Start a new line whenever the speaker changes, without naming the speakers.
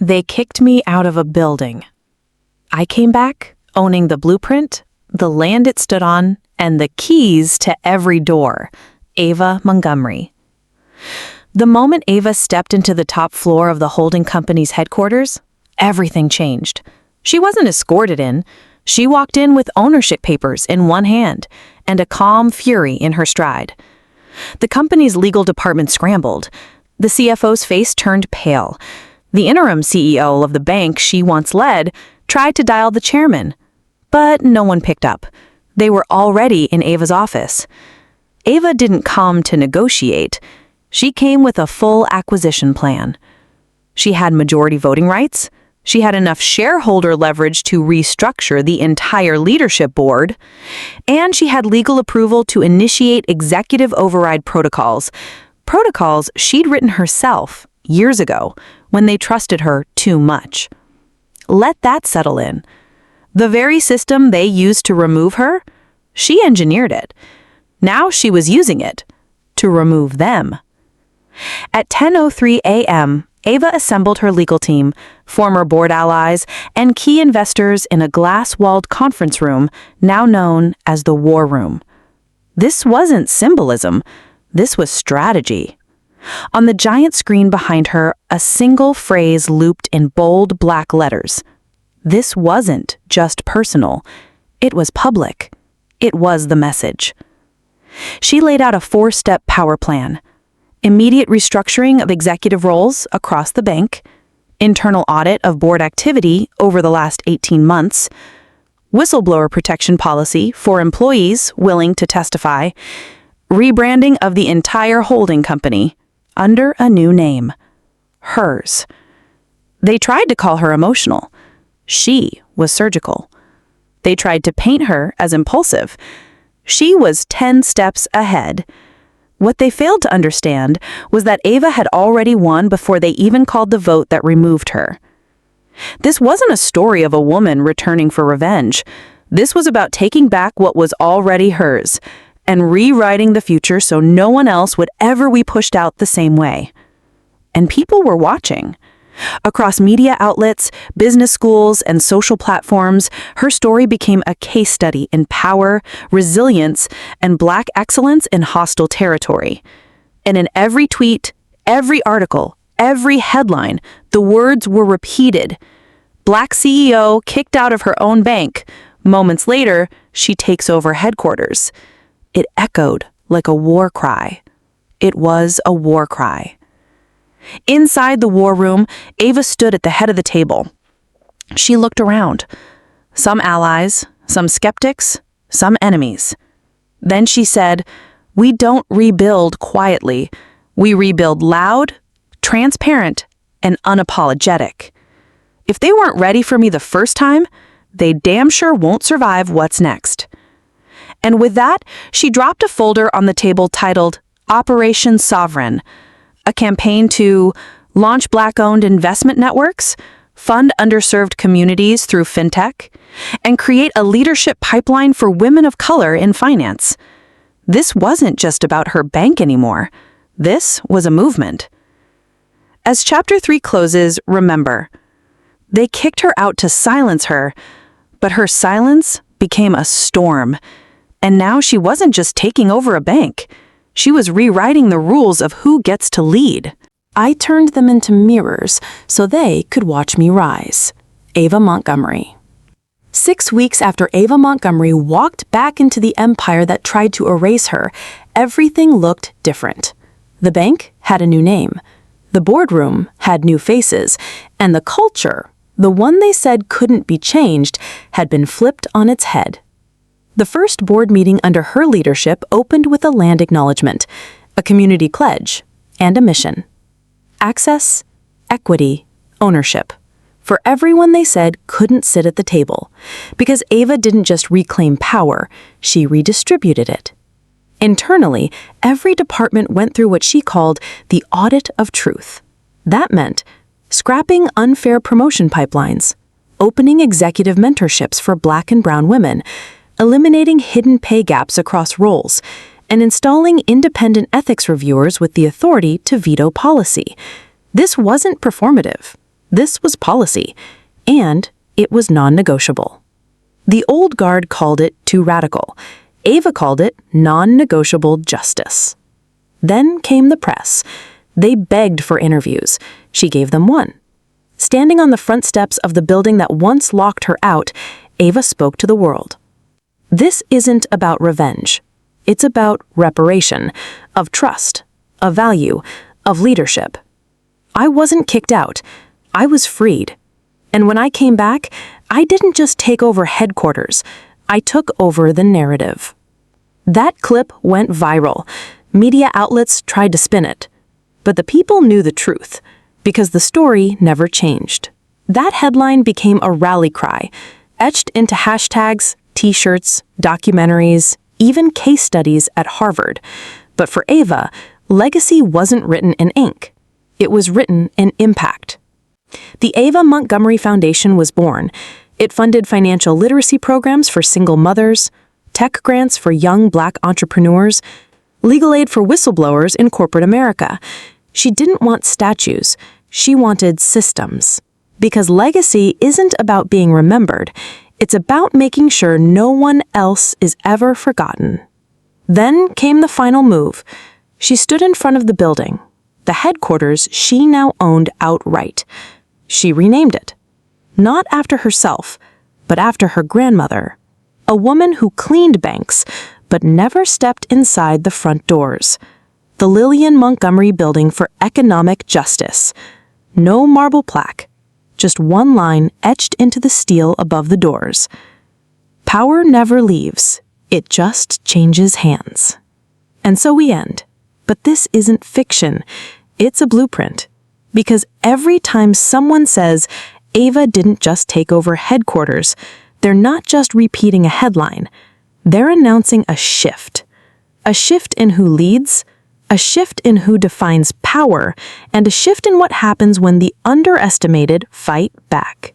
They kicked me out of a building. I came back owning the blueprint, the land it stood on, and the keys to every door. Ava Montgomery. The moment Ava stepped into the top floor of the holding company's headquarters, everything changed. She wasn't escorted in. She walked in with ownership papers in one hand and a calm fury in her stride. The company's legal department scrambled. The CFO's face turned pale. The interim CEO of the bank she once led tried to dial the chairman, but no one picked up. They were already in Ava's office. Ava didn't come to negotiate. She came with a full acquisition plan. She had majority voting rights. She had enough shareholder leverage to restructure the entire leadership board. And she had legal approval to initiate executive override protocols. Protocols she'd written herself years ago when they trusted her too much. Let that settle in. The very system they used to remove her, she engineered it. Now she was using it to remove them. At 10:03 a.m., Ava assembled her legal team, former board allies, and key investors in a glass-walled conference room now known as the War Room. This wasn't symbolism. This was strategy. On the giant screen behind her, a single phrase looped in bold black letters. This wasn't just personal. It was public. It was the message. She laid out a 4-step power plan. Immediate restructuring of executive roles across the bank, internal audit of board activity over the last 18 months, whistleblower protection policy for employees willing to testify, rebranding of the entire holding company under a new name, hers. They tried to call her emotional. She was surgical. They tried to paint her as impulsive. She was 10 steps ahead. What they failed to understand was that Ava had already won before they even called the vote that removed her. This wasn't a story of a woman returning for revenge. This was about taking back what was already hers and rewriting the future so no one else would ever be pushed out the same way. And people were watching. Across media outlets, business schools, and social platforms, her story became a case study in power, resilience, and Black excellence in hostile territory. And in every tweet, every article, every headline, the words were repeated. Black CEO kicked out of her own bank. Moments later, she takes over headquarters. It echoed like a war cry. It was a war cry. Inside the war room, Ava stood at the head of the table. She looked around. Some allies, some skeptics, some enemies. Then she said, "We don't rebuild quietly. We rebuild loud, transparent, and unapologetic. If they weren't ready for me the first time, they damn sure won't survive what's next." And with that, she dropped a folder on the table titled Operation Sovereign, a campaign to launch Black-owned investment networks, fund underserved communities through fintech, and create a leadership pipeline for women of color in finance. This wasn't just about her bank anymore. This was a movement. As Chapter 3 closes, remember, they kicked her out to silence her, but her silence became a storm. And now she wasn't just taking over a bank. She was rewriting the rules of who gets to lead. I turned them into mirrors so they could watch me rise. Ava Montgomery. 6 weeks after Ava Montgomery walked back into the empire that tried to erase her, everything looked different. The bank had a new name. The boardroom had new faces. And the culture, the one they said couldn't be changed, had been flipped on its head. The first board meeting under her leadership opened with a land acknowledgement, a community pledge, and a mission. Access, equity, ownership. For everyone they said couldn't sit at the table. Because Ava didn't just reclaim power, she redistributed it. Internally, every department went through what she called the audit of truth. That meant scrapping unfair promotion pipelines, opening executive mentorships for Black and brown women, eliminating hidden pay gaps across roles, and installing independent ethics reviewers with the authority to veto policy. This wasn't performative. This was policy, and it was non-negotiable. The old guard called it too radical. Ava called it non-negotiable justice. Then came the press. They begged for interviews. She gave them one. Standing on the front steps of the building that once locked her out, Ava spoke to the world. This isn't about revenge. It's about reparation, of trust, of value, of leadership. I wasn't kicked out. I was freed. And when I came back, I didn't just take over headquarters. I took over the narrative. That clip went viral. Media outlets tried to spin it. But the people knew the truth, because the story never changed. That headline became a rally cry, etched into hashtags, t-shirts, documentaries, even case studies at Harvard. But for Ava, legacy wasn't written in ink. It was written in impact. The Ava Montgomery Foundation was born. It funded financial literacy programs for single mothers, tech grants for young Black entrepreneurs, legal aid for whistleblowers in corporate America. She didn't want statues. She wanted systems. Because legacy isn't about being remembered. It's about making sure no one else is ever forgotten. Then came the final move. She stood in front of the building, the headquarters she now owned outright. She renamed it. Not after herself, but after her grandmother, a woman who cleaned banks, but never stepped inside the front doors. The Lillian Montgomery Building for Economic Justice. No marble plaque, just one line etched into the steel above the doors. Power never leaves, it just changes hands. And so we end. But this isn't fiction, it's a blueprint. Because every time someone says, Ava didn't just take over headquarters, they're not just repeating a headline. They're announcing a shift. A shift in who leads, a shift in who defines power, and a shift in what happens when the underestimated fight back.